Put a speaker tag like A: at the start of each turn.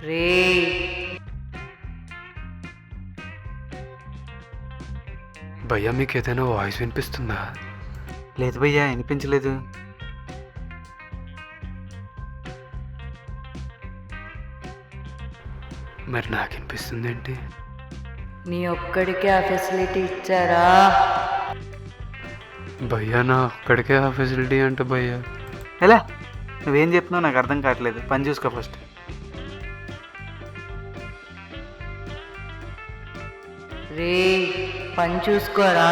A: రే
B: భయ్యా మీకు ఏదైనా వాయిస్ వినిపిస్తుందా?
C: లేదు భయ్యా, వినిపించలేదు.
B: మరి నాకు వినిపిస్తుంది ఏంటి?
A: నీ ఒక్కడికే ఆ ఫెసిలిటీ ఇచ్చారా?
B: భయ్యా నా ఒక్కడికే ఆ ఫెసిలిటీ అంటే భయ్యా.
C: ఎలా? నువ్వేం చెప్తున్నావు నాకు అర్థం కావట్లేదు. పని చూసుకో ఫస్ట్.
A: రే పని చూసుకోరా.